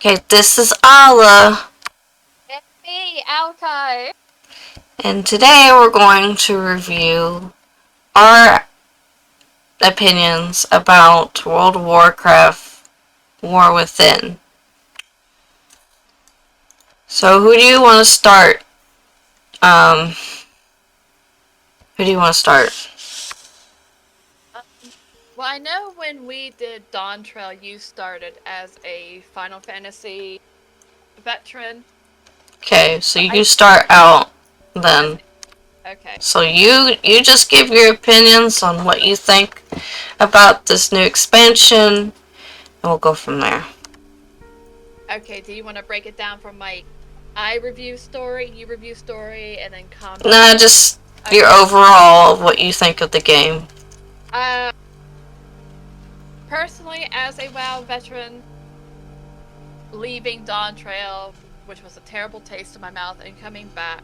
Okay, this is Ala, It's me, Alkai. and today we're going to review our opinions about World of Warcraft War Within. So, who do you want to start? Um, who do you want to start? Well, I know when we did Dawn Trail, you started as a Final Fantasy veteran. Okay, so I you start out as then. okay, So you just give your opinions on what you think about this new expansion, and we'll go from there. okay. Do you want to break it down from like I review story, you review story, and then Nah, combat? just your Okay. overall what you think of the game. Uh, Personally, as a WoW veteran, leaving Dawn Trail, which was a terrible taste in my mouth, and coming back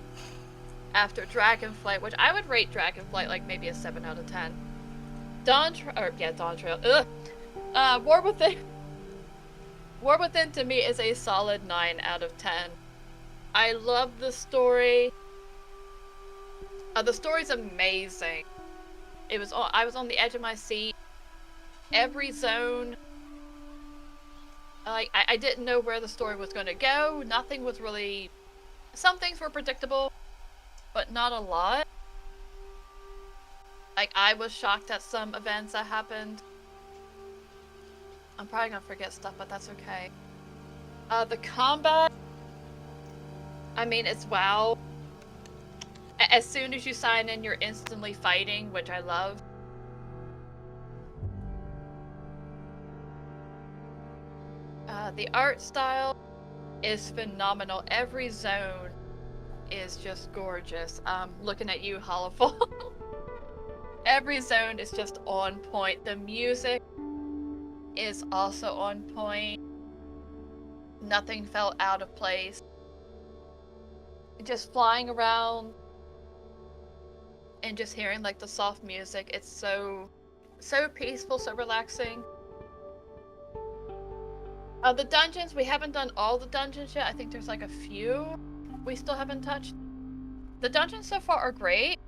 after Dragonflight, which I would rate Dragonflight like maybe a 7 out of 10. Dawn Trail. Ugh. War Within. War Within to me is a solid 9 out of 10. I love the story. The story's amazing. I was on the edge of my seat. Every zone. Like I didn't know where the story was going to go. Nothing was really. Some things were predictable, but not a lot. Like I was shocked at some events that happened. I'm probably gonna forget stuff, but that's okay. The combat. I mean, it's WoW. As soon as you sign in, you're instantly fighting, which I love. The art style is phenomenal. Every zone is just gorgeous. Looking at you, Hollowful. Every zone is just on point. The music is also on point. Nothing felt out of place. Just flying around and just hearing like the soft music, it's so peaceful, so relaxing. The dungeons, we haven't done all the dungeons yet. I think there's like a few we still haven't touched. The dungeons so far are great.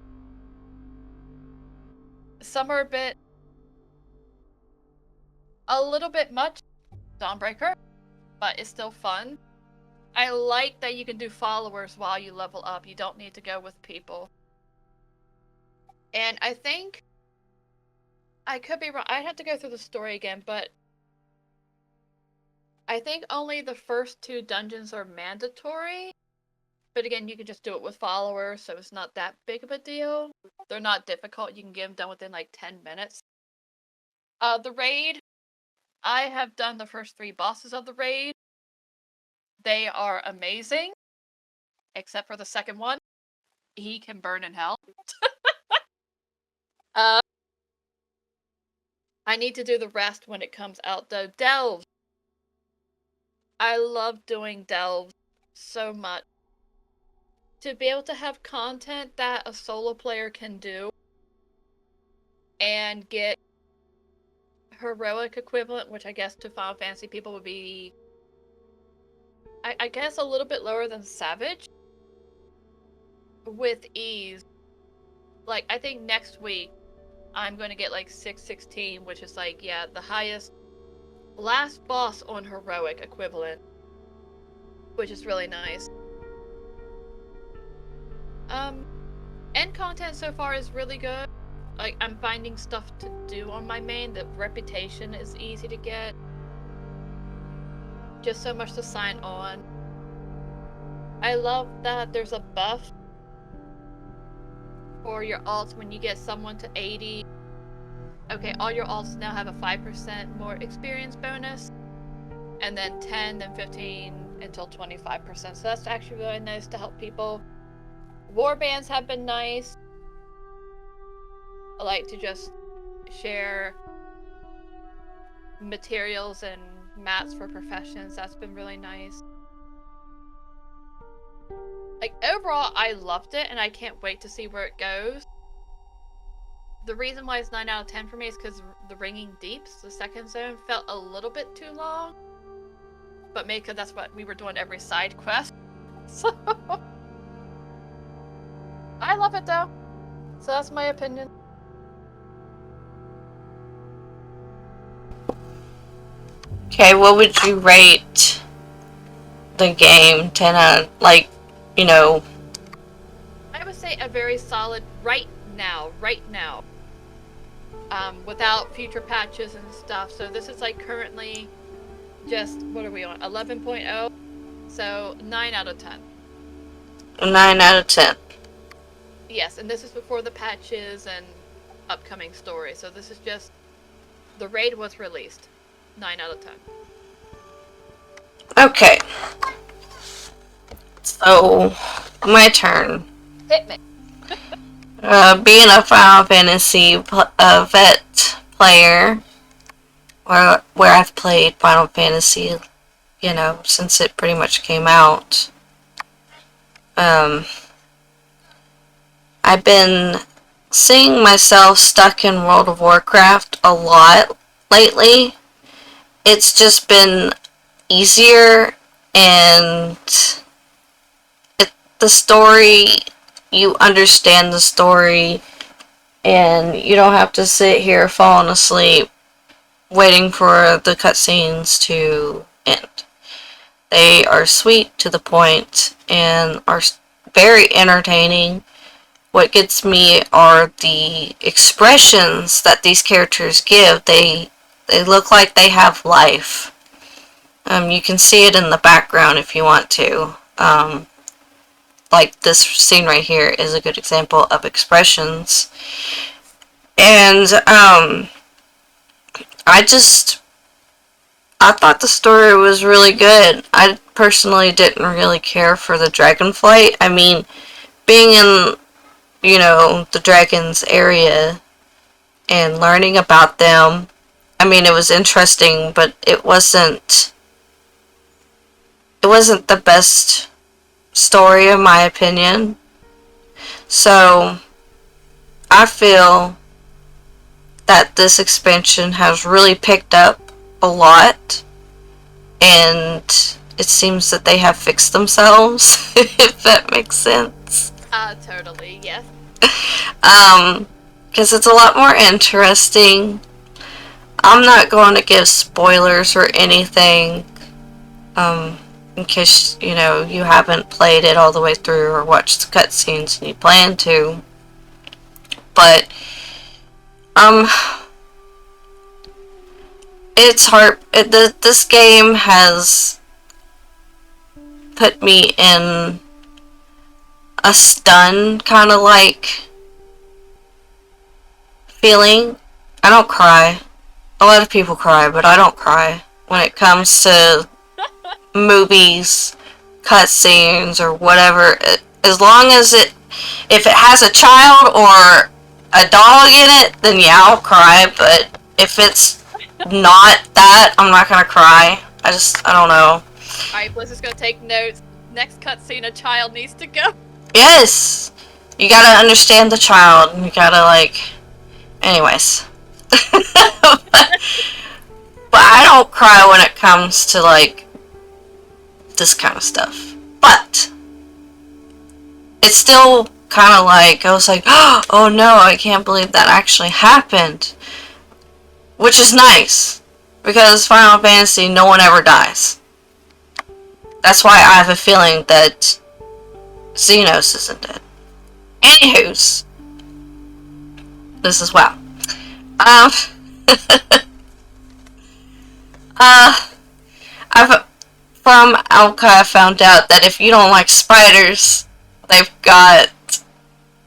Some are a little bit much, Dawnbreaker, but it's still fun. I like that you can do followers while you level up. You don't need to go with people. And I think, I could be wrong, I'd have to go through the story again, but I think only the first 2 dungeons are mandatory. But again, you can just do it with followers, so it's not that big of a deal. They're not difficult. You can get them done within like 10 minutes. The raid, I have done the first 3 bosses of the raid. They are amazing, except for the second one. He can burn in hell. uh, I need to do the rest when it comes out though. Delves. I love doing delves so much. To be able to have content that a solo player can do and get heroic equivalent, which I guess to Final Fantasy people would be, I guess, a little bit lower than Savage, with ease. Like, I think next week I'm going to get like 616, which is like, yeah, the highest last boss on heroic equivalent, which is really nice. End content so far is really good. Like, I'm finding stuff to do on my main. The reputation is easy to get. Just so much to sign on. I love that there's a buff for your alts when you get someone to 80. Okay, all your alts now have a 5% more experience bonus. And then 10, then 15, until 25%. So that's actually really nice to help people. Warbands have been nice. I like to just share materials and mats for professions. That's been really nice. Like, overall, I loved it, and I can't wait to see where it goes. The reason why it's 9 out of 10 for me is because the Ringing Deeps, the second zone, felt a little bit too long. but maybe because that's what we were doing every side quest. So I love it though. So that's my opinion. Okay, what would you rate the game? 10 out of, like, you know... I would say a very solid right now. Without future patches and stuff. So this is like currently just, what are we on? 11.0? So 9 out of 10. 9 out of 10. Yes, and this is before the patches and upcoming story. So this is just, the raid was released. 9 out of 10. Okay. So, my turn. Hit me. Being a Final Fantasy vet player, where I've played Final Fantasy, you know, since it pretty much came out, I've been seeing myself stuck in World of Warcraft a lot lately. It's just been easier, and the story, you understand the story, and you don't have to sit here falling asleep waiting for the cutscenes to end. They are sweet, to the point, and are very entertaining. What gets me are the expressions that these characters give. They look like they have life. You can see it in the background if you want to. Like this scene right here is a good example of expressions. And I thought the story was really good. I personally didn't really care for the dragonflight. I mean, being in, you know, the dragons area and learning about them, I mean, it was interesting, but it wasn't the best story, in my opinion. So I feel that this expansion has really picked up a lot, and it seems that they have fixed themselves, if that makes sense. Totally, yes. Because it's a lot more interesting. I'm not going to give spoilers or anything, in case, you know, you haven't played it all the way through or watched the cutscenes and you plan to. But, it's hard. This game has put me in a stun kind of like feeling. I don't cry. A lot of people cry, but I don't cry when it comes to movies, cutscenes, or whatever. As long as if it has a child or a dog in it, then yeah, I'll cry. But if it's not that, I'm not gonna cry. I don't know. Alright, Bliss is gonna take notes. Next cutscene, a child needs to go. Yes! You gotta understand the child. You gotta, like... Anyways. But I don't cry when it comes to, like, this kind of stuff. But it's still kind of like, I was like, oh no, I can't believe that actually happened. Which is nice, because Final Fantasy, no one ever dies. That's why I have a feeling that Xenos isn't dead. Anywho's, this is WoW. From Alka, I found out that if you don't like spiders, they've got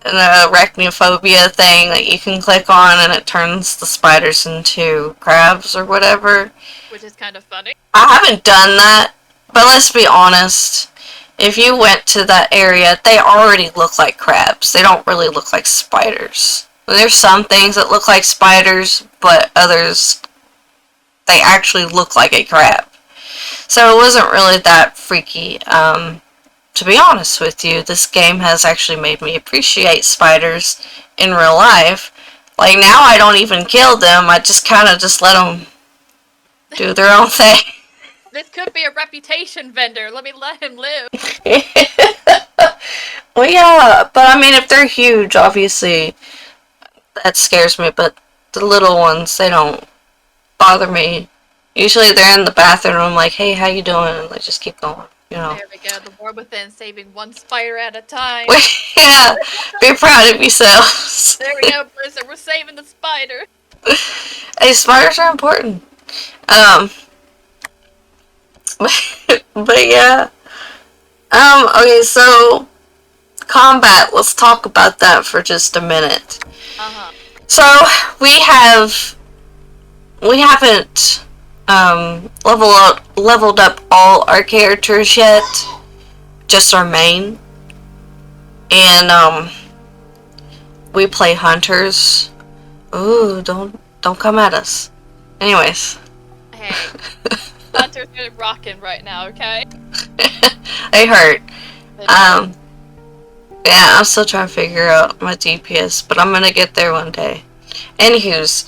an arachnophobia thing that you can click on and it turns the spiders into crabs or whatever. Which is kind of funny. I haven't done that, but let's be honest. If you went to that area, they already look like crabs. They don't really look like spiders. There's some things that look like spiders, but others, they actually look like a crab. So it wasn't really that freaky. To be honest with you, this game has actually made me appreciate spiders in real life. Like, now I don't even kill them. I just kind of just let them do their own thing. This could be a reputation vendor. Let him live. Well, yeah, but I mean, if they're huge, obviously, that scares me, but the little ones, they don't bother me. Usually they're in the bathroom, I'm like, hey, how you doing? And they just keep going, you know. There we go. The war within, saving one spider at a time. Yeah, be proud of yourselves. There we go, Blizzard. We're saving the spider. Hey, spiders are important. Um, but yeah. Okay, so combat. Let's talk about that for just a minute. So we haven't leveled up all our characters yet. Just our main, and we play hunters. Ooh, don't come at us. Anyways. Hey, hunters are rocking right now, okay? They hurt. Yeah, I'm still trying to figure out my DPS, but I'm gonna get there one day. Anywho's,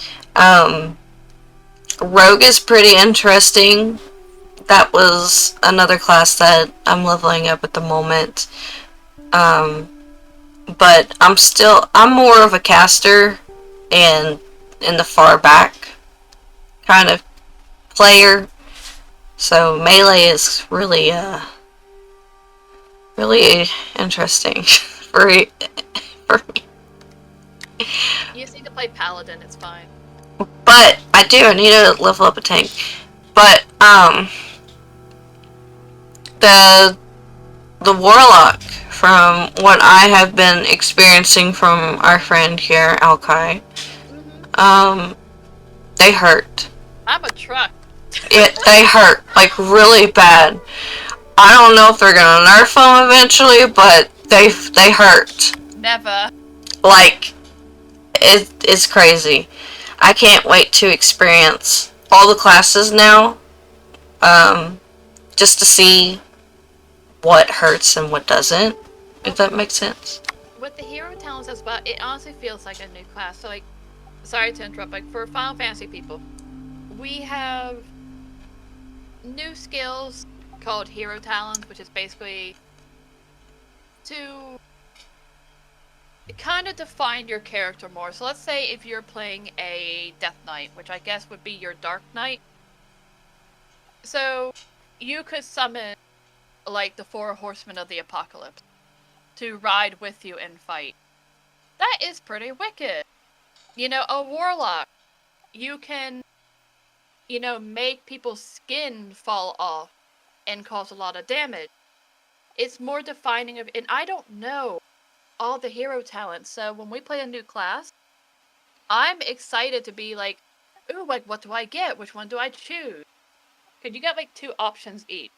Rogue is pretty interesting. That was another class that I'm leveling up at the moment. But I'm more of a caster and in the far back kind of player. So melee is really interesting for me. You just need to play paladin, it's fine. But I need to level up a tank. But the warlock, from what I have been experiencing from our friend here, Alkai, they hurt. I'm a truck. They hurt, like, really bad. I don't know if they're gonna nerf them eventually, but they hurt. Never. Like, it's crazy. I can't wait to experience all the classes now, just to see what hurts and what doesn't, if that makes sense. With the hero talents as well, it honestly feels like a new class. So, like, sorry to interrupt, like, for Final Fantasy people, we have new skills called hero talents, which is basically to kind of define your character more. So let's say if you're playing a Death Knight, which I guess would be your Dark Knight. So you could summon, like, the 4 Horsemen of the Apocalypse to ride with you and fight. That is pretty wicked. You know, a Warlock, you can, you know, make people's skin fall off and cause a lot of damage. It's more defining of, and I don't know all the hero talents, so when we play a new class, I'm excited to be like, ooh, like, what do I get? Which one do I choose? Because you got, like, 2 options each.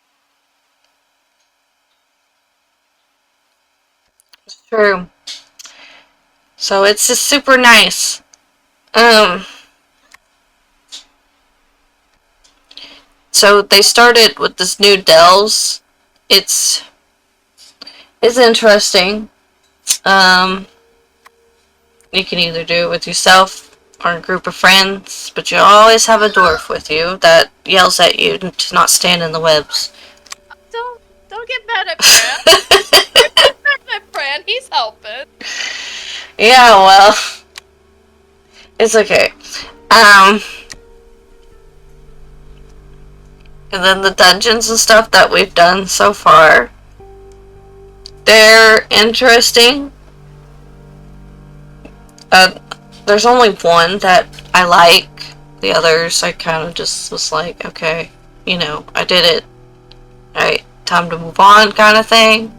It's true. So it's just super nice. So they started with this new Dells. It's interesting. You can either do it with yourself or a group of friends, but you always have a dwarf with you that yells at you to not stand in the webs. Don't get mad at Fran. Don't get mad at Fran. He's helping. Yeah, well, it's okay. And then the dungeons and stuff that we've done so far, they're interesting. There's only one that I like. The others, I kind of just was like, okay, you know, I did it. Alright, time to move on kind of thing.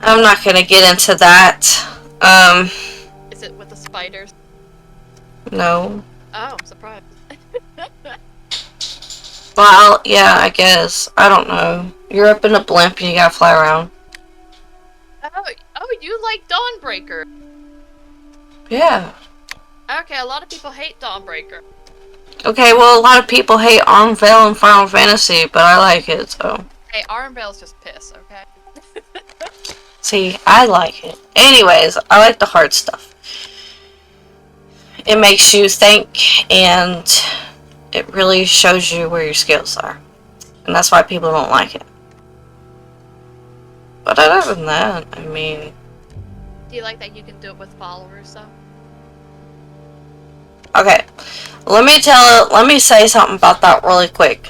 I'm not gonna get into that. Is it with the spiders? No. Oh, I'm surprised. Well, yeah, I guess. I don't know. You're up in a blimp and you gotta fly around. Oh, you like Dawnbreaker. Yeah. Okay, a lot of people hate Dawnbreaker. Okay, well, a lot of people hate Armvale and Final Fantasy, but I like it, so. Hey, Armvale's just piss, okay? See, I like it. Anyways, I like the hard stuff. It makes you think and it really shows you where your skills are. And that's why people don't like it. But other than that, I mean... Do you like that you can do it with followers, though? Okay, let me say something about that really quick.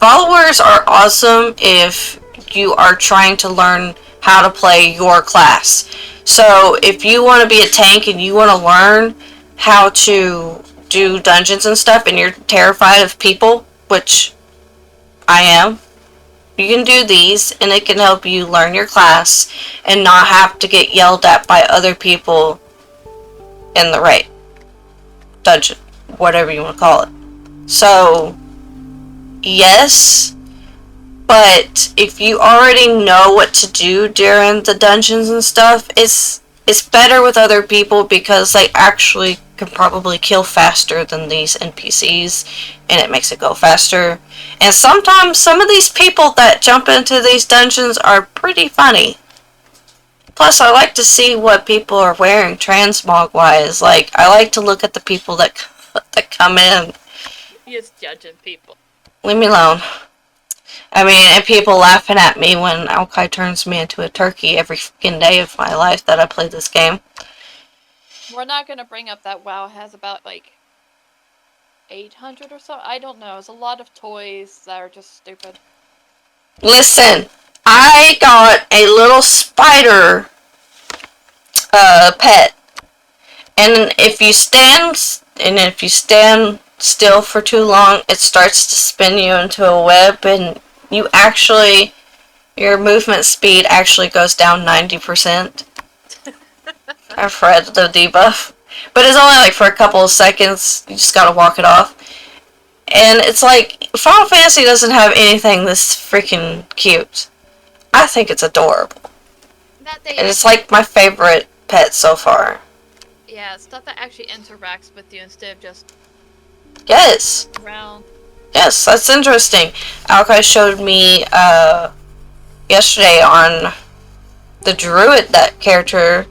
Followers are awesome if you are trying to learn how to play your class. So if you want to be a tank and you want to learn how to do dungeons and stuff and you're terrified of people, which I am, you can do these and it can help you learn your class and not have to get yelled at by other people in the raid. Dungeon, whatever you want to call it. So, yes, but if you already know what to do during the dungeons and stuff, it's better with other people because they actually can probably kill faster than these NPCs and it makes it go faster. And sometimes some of these people that jump into these dungeons are pretty funny. Plus, I like to see what people are wearing transmog-wise. Like, I like to look at the people that come in. You're just judging people. Leave me alone. I mean, and people laughing at me when Alkai turns me into a turkey every fucking day of my life that I play this game. We're not gonna bring up that WoW has about, like, 800 or so? I don't know. It's a lot of toys that are just stupid. Listen, I got a little spider pet. And if you stand still for too long, it starts to spin you into a web and your movement speed actually goes down 90%. I've read the debuff. But it's only like for a couple of seconds. You just gotta walk it off. And it's like, Final Fantasy doesn't have anything this freaking cute. I think it's adorable. And it's like my favorite pet so far. Yeah, stuff that actually interacts with you instead of just... Yes. Around. Yes, that's interesting. Alkai showed me yesterday on the druid, that character,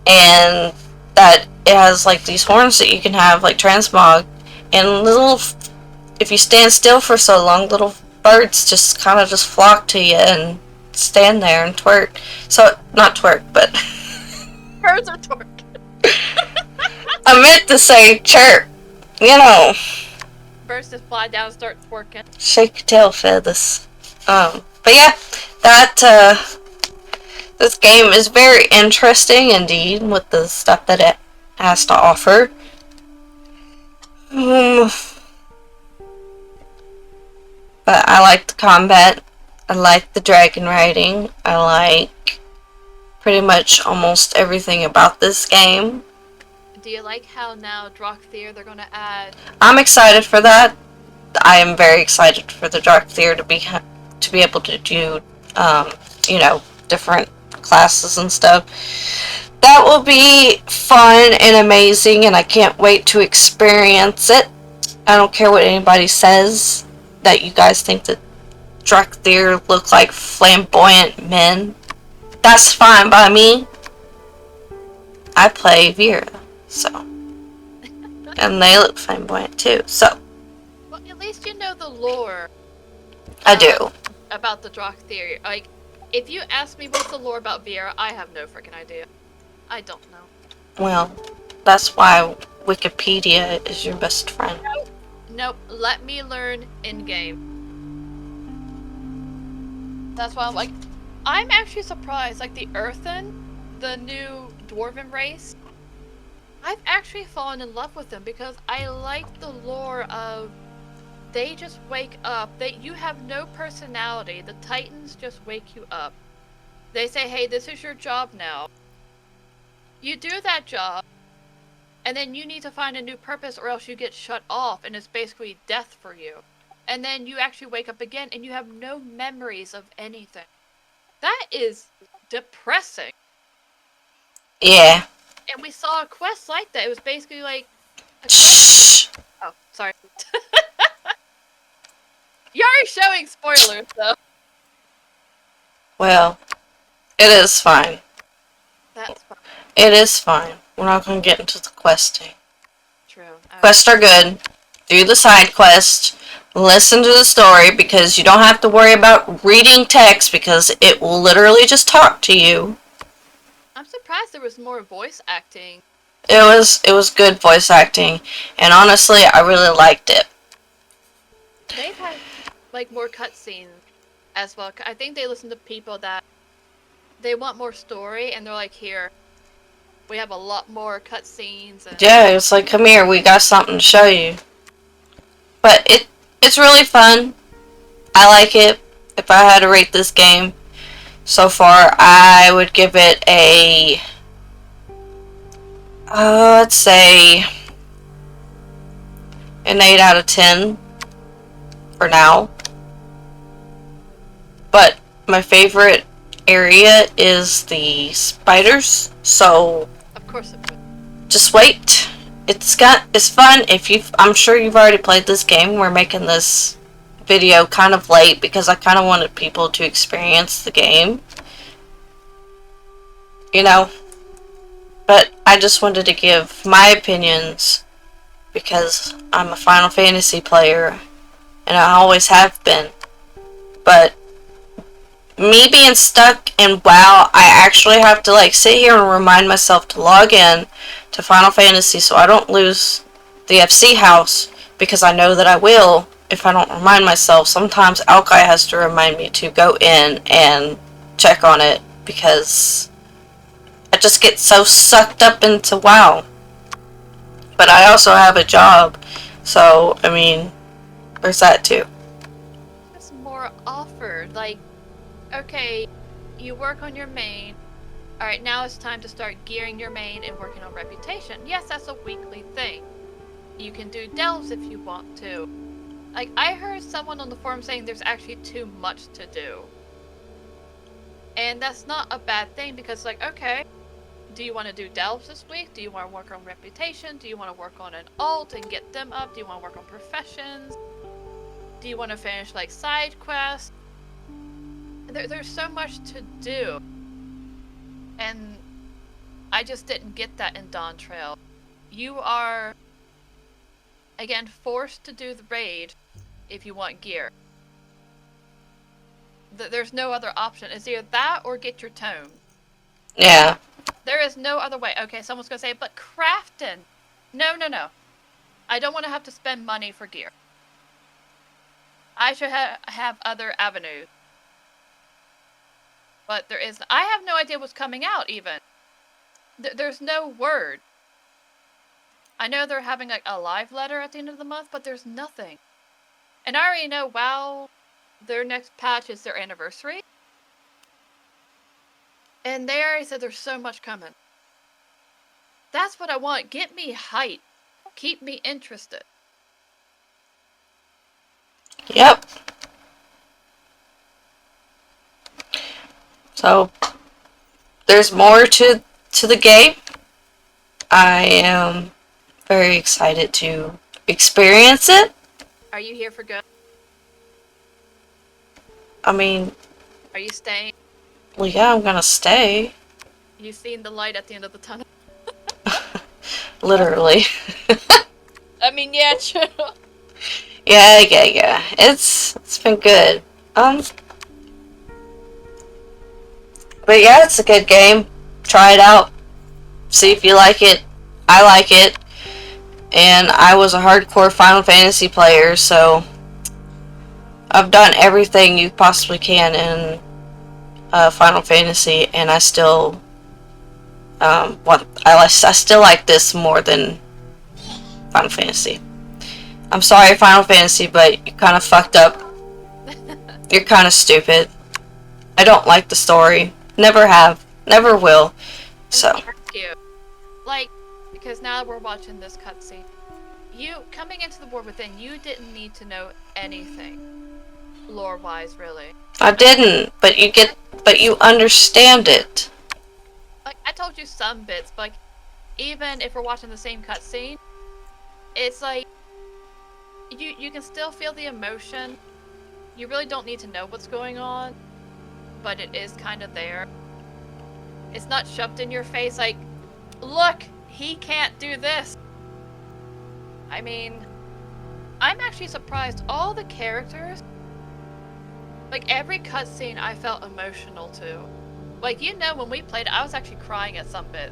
and that it has like these horns that you can have like transmog, and if you stand still for so long, little birds just kind of just flock to you and stand there and twerk. So, not twerk, but Birds are twerk. I meant to say chirp, you know. Birds just fly down and start twerking. Shake your tail feathers. But yeah, this game is very interesting indeed with the stuff that it has to offer. But I like the combat. I like the dragon riding. I like pretty much almost everything about this game. Do you like how now Drakthir they're gonna add? I'm excited for that. I am very excited for the Drakthir to be able to do, different classes and stuff. That will be fun and amazing, and I can't wait to experience it. I don't care what anybody says, that you guys think that Drakthir look like flamboyant men. That's fine by me. I play Vera, so. And they look flamboyant too, so. Well, at least you know the lore. I do. About the Drakthir. Like, if you ask me what's the lore about Vera, I have no freaking idea. I don't know. Well, that's why Wikipedia is your best friend. Nope. Let me learn in-game. That's why I'm like, I'm actually surprised. Like, the Earthen, the new dwarven race, I've actually fallen in love with them because I like the lore of they just wake up. You have no personality. The Titans just wake you up. They say, hey, this is your job now. You do that job, and then you need to find a new purpose or else you get shut off, and it's basically death for you. And then you actually wake up again, and you have no memories of anything. That is depressing. Yeah. And we saw a quest like that. It was basically like... Shh. Oh, sorry. You're already showing spoilers, though. Well, it is fine. That's fine. It is fine. We're not going to get into the questing. True. Quests are good. do the side quest, listen to the story, because you don't have to worry about reading text because it will literally just talk to you. I'm surprised there was more voice acting. It was good voice acting, and honestly, I really liked it. They've had like more cutscenes as well. I think they listen to people that they want more story, and they're like, here, we have a lot more cutscenes. And Yeah, it's like, come here, we got something to show you. But it's really fun. I like it. If I had to rate this game so far, I would give it a, let's say, an 8 out of 10 for now. But my favorite area is the spiders, so of course it would. just wait. It's fun. I'm sure you've already played this game. We're making this video kind of late because I kind of wanted people to experience the game, you know. But I just wanted to give my opinions because I'm a Final Fantasy player and I always have been. But me being stuck in WoW, I actually have to like sit here and remind myself to log in to Final Fantasy so I don't lose the FC house, because I know that I will if I don't remind myself. Sometimes Alkai has to remind me to go in and check on it because I just get so sucked up into WoW. But I also have a job, so I mean, there's that too. It's more offered. Like, okay, you work on your main. Alright, now it's time to start gearing your main and working on reputation. Yes, that's a weekly thing. You can do delves if you want to. Like, I heard someone on the forum saying there's actually too much to do. And that's not a bad thing because, like, okay, do you want to do delves this week? Do you want to work on reputation? Do you want to work on an alt and get them up? Do you want to work on professions? Do you want to finish, like, side quests? There's so much to do. And I just didn't get that in Dawn Trail. You are, again, forced to do the raid if you want gear. There's no other option. It's either that or get your tome. Yeah. There is no other way. Okay, someone's going to say, but crafting. No. I don't want to have to spend money for gear. I should have other avenues. But there is... I have no idea what's coming out, even. There's no word. I know they're having, like, a live letter at the end of the month, but there's nothing. And I already know, WoW, their next patch is their anniversary. And they already said there's so much coming. That's what I want. Get me hyped. Keep me interested. Yep. So, there's more to the game. I am very excited to experience it. Are you here for good? I mean, Are you staying? well, yeah, I'm gonna stay. You seen the light at the end of the tunnel? Literally. I mean, yeah, true. Yeah. It's been good. But yeah, it's a good game. Try it out. See if you like it. I like it. And I was a hardcore Final Fantasy player, so I've done everything you possibly can in Final Fantasy, and I still I still like this more than Final Fantasy. I'm sorry, Final Fantasy, but you kind of fucked up. You're kind of stupid. I don't like the story. Never have. Never will. So. You. Like, because now we're watching this cutscene. You, coming into the War Within, you didn't need to know anything. Lore-wise, really. I didn't, but you understand it. Like, I told you some bits, but, like, even if we're watching the same cutscene, it's like, you can still feel the emotion. You really don't need to know what's going on, but it is kind of there. It's not shoved in your face like, look, he can't do this. I mean, I'm actually surprised. All the characters, like every cutscene, I felt emotional to. Like, when we played, I was actually crying at some bit.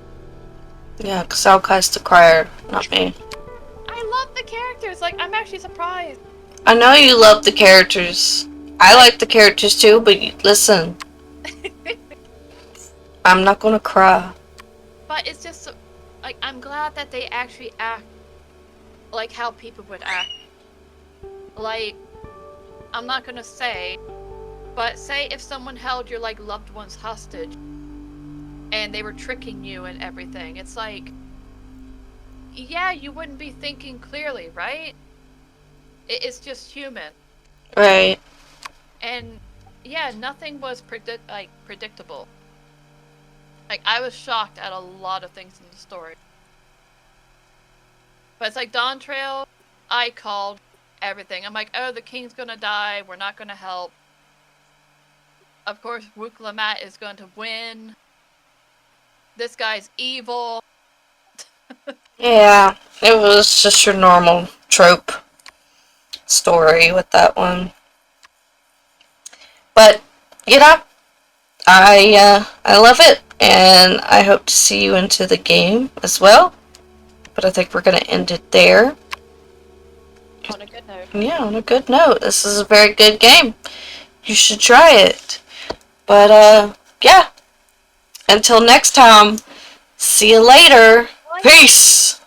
Yeah, because Alkai's the crier, not me. I love the characters. Like, I'm actually surprised. I know you love the characters. I like the characters too, but listen, I'm not gonna cry. But it's just like, I'm glad that they actually act like how people would act. Like, I'm not gonna say, but say if someone held your like loved ones hostage and they were tricking you and everything, it's like, yeah, you wouldn't be thinking clearly, right? It's just human. Right. And yeah, nothing was predictable. Like, I was shocked at a lot of things in the story. But it's like Dawn Trail, I called everything. I'm like, oh, the king's gonna die, we're not gonna help. Of course, Wook Lamat is going to win. This guy's evil. Yeah, it was just your normal trope story with that one. But, I love it, and I hope to see you into the game as well. But I think we're gonna end it there. On a good note. Yeah, on a good note. This is a very good game. You should try it. But, yeah. Until next time, see you later. Bye. Peace!